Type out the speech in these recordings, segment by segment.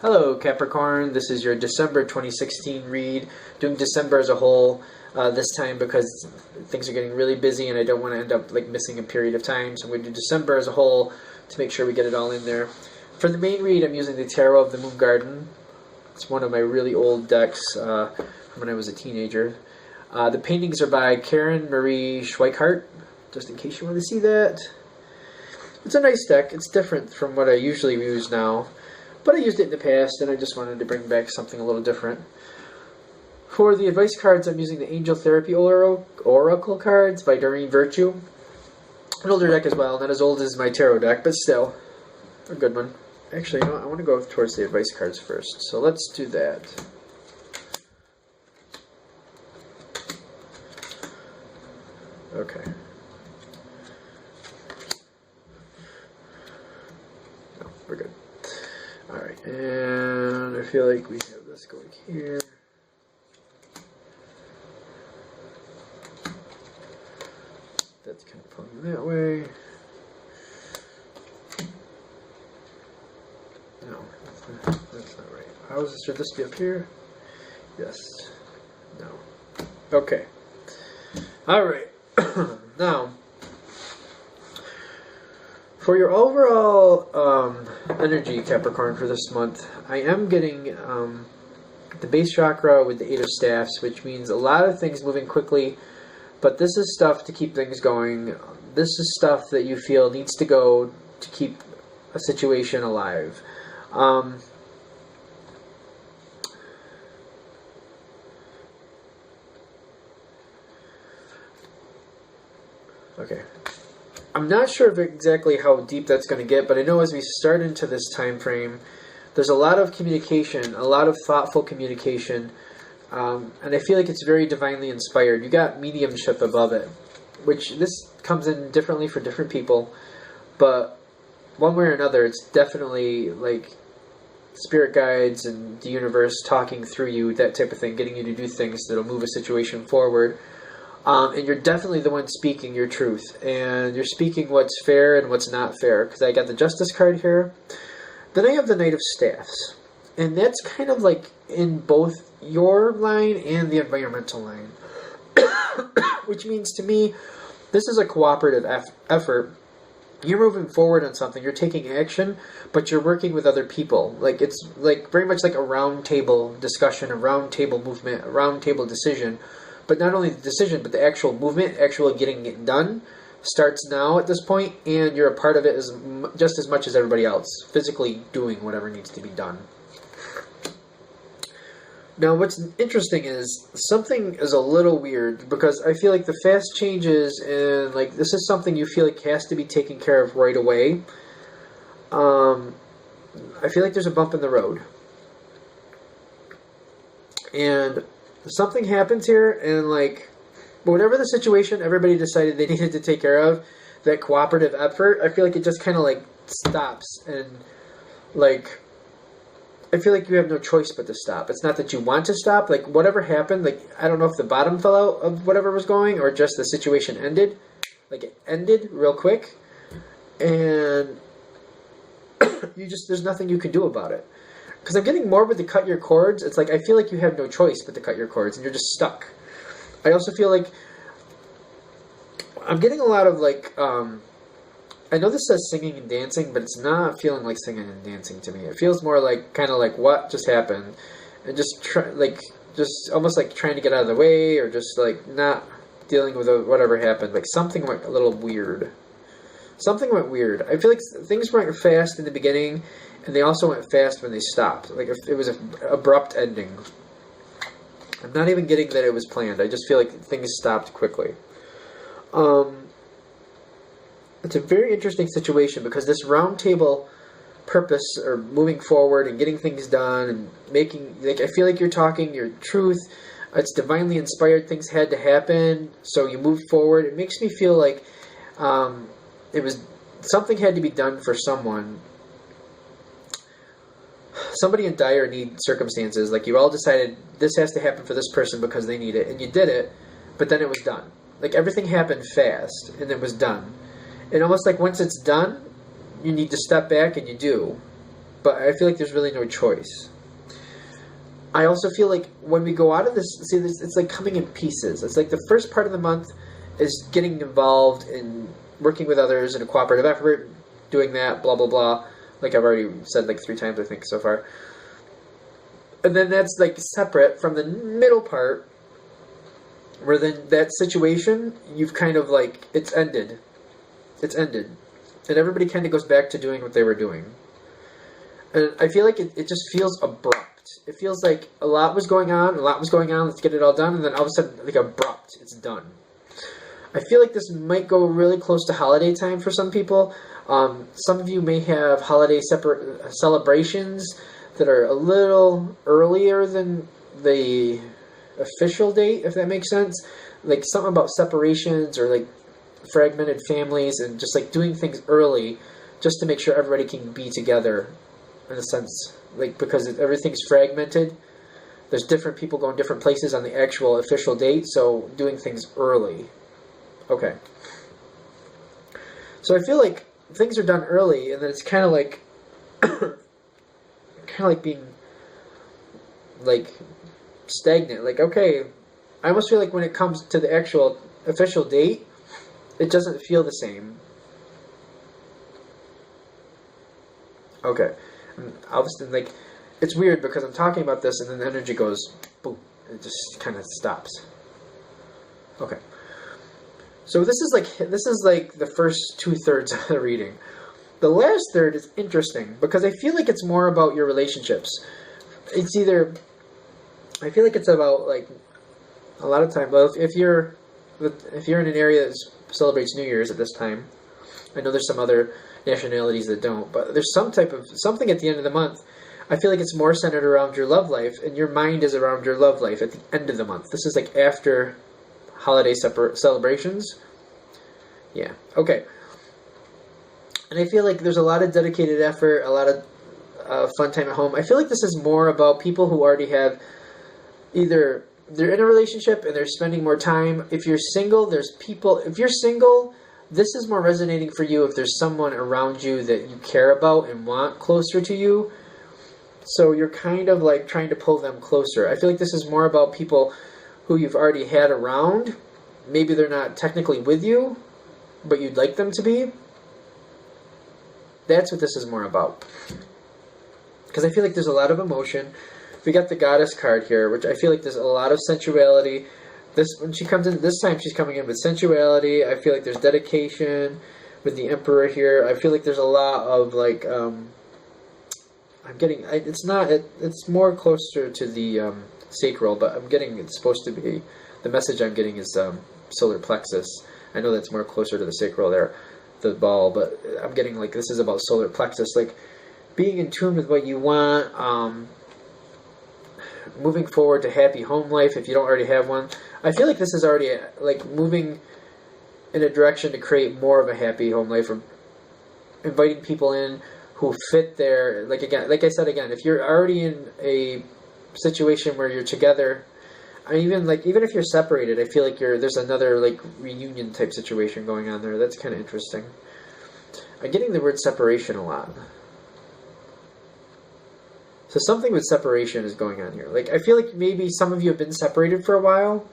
Hello Capricorn, this is your December 2016 read, doing December as a whole this time because things are getting really busy and I don't want to end up like missing a period of time, so I'm going to do December as a whole to make sure we get it all in there. For the main read, I'm using the Tarot of the Moon Garden. It's one of my really old decks from when I was a teenager. The paintings are by Karen Marie Schweikart, just in case you want to see that. It's a nice deck. It's different from what I usually use now, but I used it in the past and I just wanted to bring back something a little different. For the advice cards, I'm using the Angel Therapy Oracle cards by Doreen Virtue. An older deck as well, not as old as my tarot deck, but still a good one. Actually, you know what? I want to go towards the advice cards first, so let's do that. Okay. No, we're good. Alright, and I feel like we have this going here. That's kind of pulling that way. No, that's not right. Should this be up here? Yes. No. Okay. Alright. Now, for your overall energy, Capricorn, for this month, I am getting the base chakra with the Eight of Staffs, which means a lot of things moving quickly, but this is stuff to keep things going. This is stuff that you feel needs to go to keep a situation alive. Okay. I'm not sure of exactly how deep that's going to get, but I know as we start into this time frame, there's a lot of communication, a lot of thoughtful communication, and I feel like it's very divinely inspired. You got mediumship above it, which this comes in differently for different people, but one way or another, it's definitely like spirit guides and the universe talking through you, that type of thing, getting you to do things that'll move a situation forward. And you're definitely the one speaking your truth, and you're speaking what's fair and what's not fair, because I got the Justice card here. Then I have the Knight of Staffs, and that's kind of like in both your line and the environmental line, which means to me, this is a cooperative effort. You're moving forward on something, you're taking action, but you're working with other people. Like, it's like very much like a round table discussion, a round table movement, a round table decision. But not only the decision, but the actual movement, actually getting it done, starts now at this point, and you're a part of it just as much as everybody else, physically doing whatever needs to be done. Now, what's interesting is something is a little weird, because I feel like the fast changes, and like this is something you feel like has to be taken care of right away. I feel like there's a bump in the road. And something happens here, and like, whatever the situation everybody decided they needed to take care of, that cooperative effort, I feel like it just kind of like stops, and like, I feel like you have no choice but to stop. It's not that you want to stop, like whatever happened, like I don't know if the bottom fell out of whatever was going, or just the situation ended, like it ended real quick, and there's nothing you can do about it. Because I'm getting more with the cut your cords. It's like I feel like you have no choice but to cut your cords, and you're just stuck. I also feel like I'm getting a lot of like, I know this says singing and dancing, but it's not feeling like singing and dancing to me. It feels more like kind of like what just happened, and just almost like trying to get out of the way, or just like not dealing with whatever happened. Like something went a little weird. Something went weird. I feel like things went fast in the beginning, and they also went fast when they stopped. Like if it was an abrupt ending. I'm not even getting that it was planned. I just feel like things stopped quickly. It's a very interesting situation, because this round table purpose, or moving forward and getting things done and making, like, I feel like you're talking your truth. It's divinely inspired. Things had to happen, so you move forward. It makes me feel like something had to be done for someone. Somebody in dire need circumstances, like you all decided this has to happen for this person because they need it, and you did it, but then it was done. Like everything happened fast, and it was done. And almost like once it's done, you need to step back, and you do. but I feel like there's really no choice. I also feel like when we go out of this, see, this, it's like coming in pieces. It's like the first part of the month is getting involved in working with others in a cooperative effort, doing that, blah, blah, blah. Like I've already said like 3 times, I think, so far. And then that's like separate from the middle part, where then that situation, you've kind of like, it's ended. It's ended. And everybody kind of goes back to doing what they were doing. And I feel like it just feels abrupt. It feels like a lot was going on, let's get it all done, and then all of a sudden, like abrupt, it's done. I feel like this might go really close to holiday time for some people. Some of you may have holiday celebrations that are a little earlier than the official date, if that makes sense. Like something about separations or like fragmented families and just like doing things early just to make sure everybody can be together in a sense. Like because everything's fragmented, there's different people going different places on the actual official date, so doing things early. Okay. So I feel like things are done early, and then it's kind of like, being like stagnant. Like, okay, I almost feel like when it comes to the actual official date, it doesn't feel the same. Okay. And obviously, like, it's weird because I'm talking about this, and then the energy goes boom. It just kind of stops. Okay. So this is like the first 2/3 of the reading. The last third is interesting because I feel like it's more about your relationships. It's either, I feel like it's about like a lot of time. Well, if you're in an area that celebrates New Year's at this time, I know there's some other nationalities that don't, but there's some type of something at the end of the month. I feel like it's more centered around your love life, and your mind is around your love life at the end of the month. This is like after holiday celebrations. Yeah. Okay. And I feel like there's a lot of dedicated effort, a lot of fun time at home. I feel like this is more about people who already have either they're in a relationship and they're spending more time. If you're single, if you're single, this is more resonating for you if there's someone around you that you care about and want closer to you. So you're kind of like trying to pull them closer. I feel like this is more about people who you've already had around. Maybe they're not technically with you, but you'd like them to be. That's what this is more about. Because I feel like there's a lot of emotion. We got the Goddess card here, which I feel like there's a lot of sensuality. When she comes in, this time she's coming in with sensuality. I feel like there's dedication with the Emperor here. I feel like there's a lot of like, it's more closer to the sacral, but it's supposed to be, the message I'm getting is solar plexus. I know that's more closer to the sacral there, the ball, but I'm getting like this is about solar plexus, like being in tune with what you want, moving forward to happy home life if you don't already have one. I feel like this is already like moving in a direction to create more of a happy home life, or inviting people in who fit there. Like I said again, if you're already in a situation where you're together, even if you're separated, I feel like there's another like reunion type situation going on there. That's kind of interesting. I'm getting the word separation a lot. So something with separation is going on here. Like I feel like maybe some of you have been separated for a while,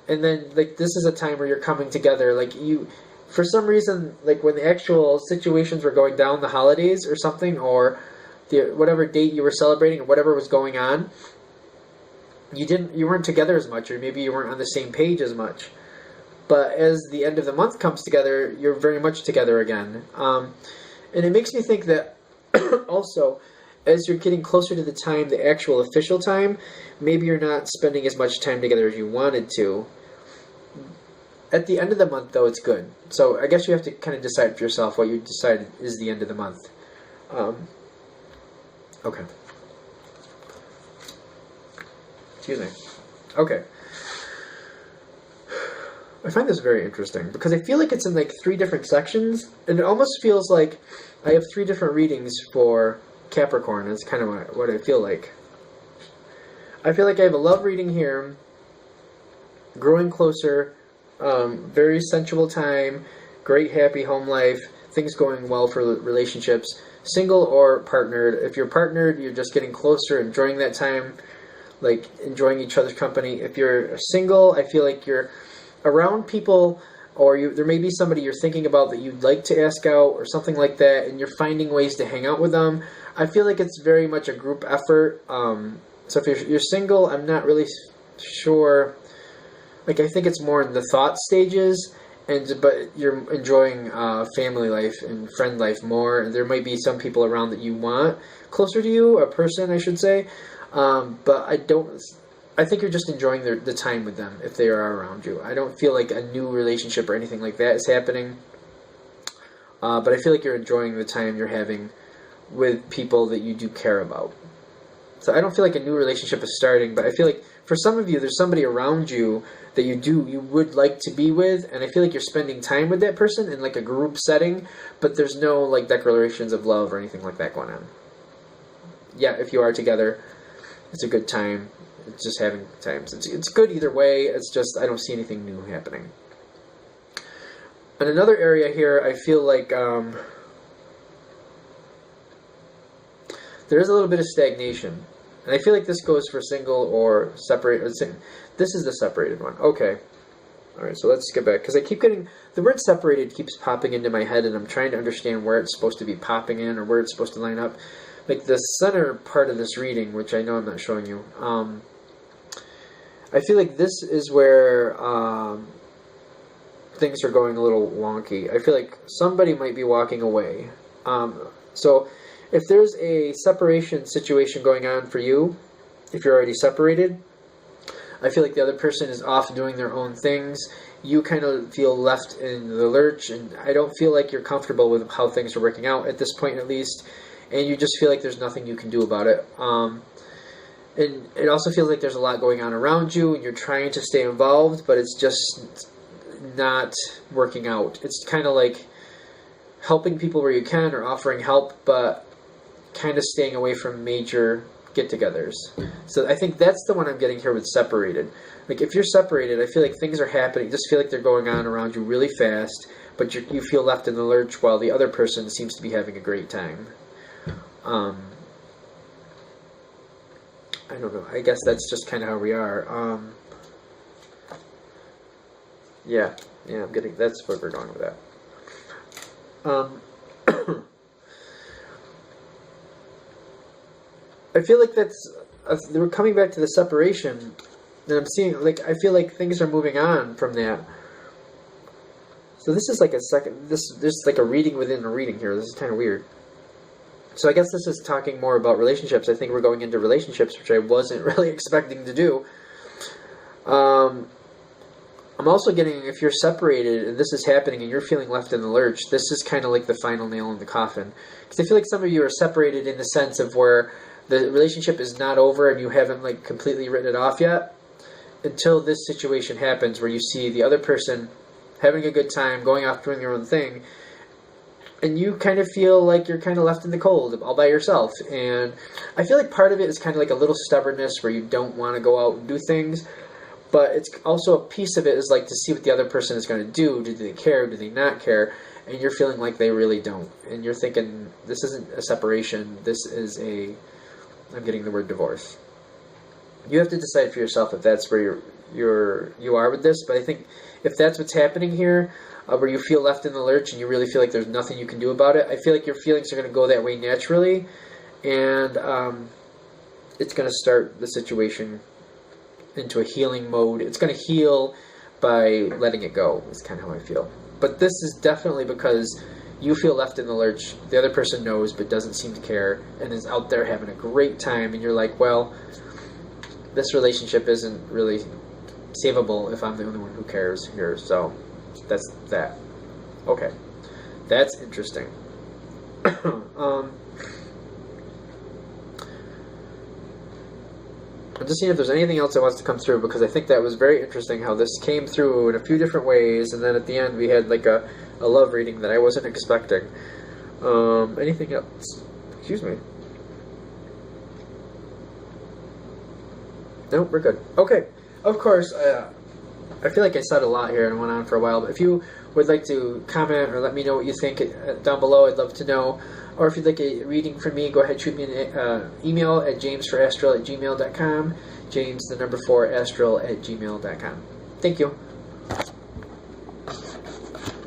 and then like this is a time where you're coming together. Like you, for some reason, like when the actual situations were going down, the holidays or something, or whatever date you were celebrating or whatever was going on, you weren't together as much, or maybe you weren't on the same page as much. But as the end of the month comes together, you're very much together again. And it makes me think that also, as you're getting closer to the time, the actual official time, maybe you're not spending as much time together as you wanted to. At the end of the month, though, it's good. So I guess you have to kind of decide for yourself what you decide is the end of the month. Okay. Excuse me. Okay. I find this very interesting because I feel like it's in like 3 different sections, and it almost feels like I have 3 different readings for Capricorn. It's kind of what I feel like. I feel like I have a love reading here, growing closer, very sensual time, great happy home life, things going well for relationships, single or partnered. If you're partnered, you're just getting closer, enjoying that time, like enjoying each other's company. If you're single, I feel like you're around people, or there may be somebody you're thinking about that you'd like to ask out or something like that, and you're finding ways to hang out with them. I feel like it's very much a group effort. So if you're single, I'm not really sure. Like, I think it's more in the thought stages, but you're enjoying family life and friend life more. There might be some people around that you want closer to you, a person, I should say. But I think you're just enjoying the time with them if they are around you. I don't feel like a new relationship or anything like that is happening. But I feel like you're enjoying the time you're having with people that you do care about. So I don't feel like a new relationship is starting, but I feel like for some of you, there's somebody around you that you would like to be with, and I feel like you're spending time with that person in like a group setting, but there's no like declarations of love or anything like that going on. Yeah, if you are together, it's a good time. It's just having times. It's good either way. It's just I don't see anything new happening. In another area here, I feel like there is a little bit of stagnation. And I feel like this goes for single or separate. This is the separated one. Okay. All right, so let's get back. Because I keep getting... The word separated keeps popping into my head, and I'm trying to understand where it's supposed to be popping in or where it's supposed to line up. Like the center part of this reading, which I know I'm not showing you. I feel like this is where things are going a little wonky. I feel like somebody might be walking away. So... If there's a separation situation going on for you, if you're already separated, I feel like the other person is off doing their own things. You kind of feel left in the lurch, and I don't feel like you're comfortable with how things are working out at this point, at least, and you just feel like there's nothing you can do about it. And it also feels like there's a lot going on around you, and you're trying to stay involved, but it's just not working out. It's kind of like helping people where you can or offering help, but kind of staying away from major get-togethers. So I think that's the one I'm getting here with separated. Like if you're separated, I feel like things are happening, just feel like they're going on around you really fast, but you feel left in the lurch while the other person seems to be having a great time. I don't know. I guess that's just kind of how we are. Yeah, I'm getting. That's where we're going with that. I feel like that's... we're coming back to the separation, and I'm seeing, like, I feel like things are moving on from that. So this is like a second... This is like a reading within a reading here. This is kind of weird. So I guess this is talking more about relationships. I think we're going into relationships, which I wasn't really expecting to do. I'm also getting, if you're separated and this is happening and you're feeling left in the lurch, this is kind of like the final nail in the coffin. Because I feel like some of you are separated in the sense of where the relationship is not over and you haven't like completely written it off yet until this situation happens where you see the other person having a good time, going off doing their own thing, and you kind of feel like you're kind of left in the cold all by yourself. And I feel like part of it is kind of like a little stubbornness where you don't want to go out and do things, but it's also a piece of it is like to see what the other person is going to do. Do they care? Do they not care? And you're feeling like they really don't. And you're thinking, this isn't a separation, this is a... I'm getting the word divorce. You have to decide for yourself if that's where you are with this, but I think if that's what's happening here, where you feel left in the lurch and you really feel like there's nothing you can do about it, I feel like your feelings are going to go that way naturally, and it's going to start the situation into a healing mode. It's going to heal by letting it go, is kind of how I feel. But this is definitely because you feel left in the lurch, the other person knows but doesn't seem to care, and is out there having a great time, and you're like, well, this relationship isn't really savable if I'm the only one who cares here, so that's that. Okay. That's interesting. I'm just seeing if there's anything else that wants to come through, because I think that was very interesting how this came through in a few different ways, and then at the end we had like a love reading that I wasn't expecting. Anything else? Excuse me. No, we're good. Okay. Of course, I feel like I said a lot here and went on for a while, but if you would like to comment or let me know what you think down below, I'd love to know. Or if you'd like a reading from me, go ahead, shoot me an email at jamesforastral@gmail.com. James, the number 4, astral@gmail.com. Thank you.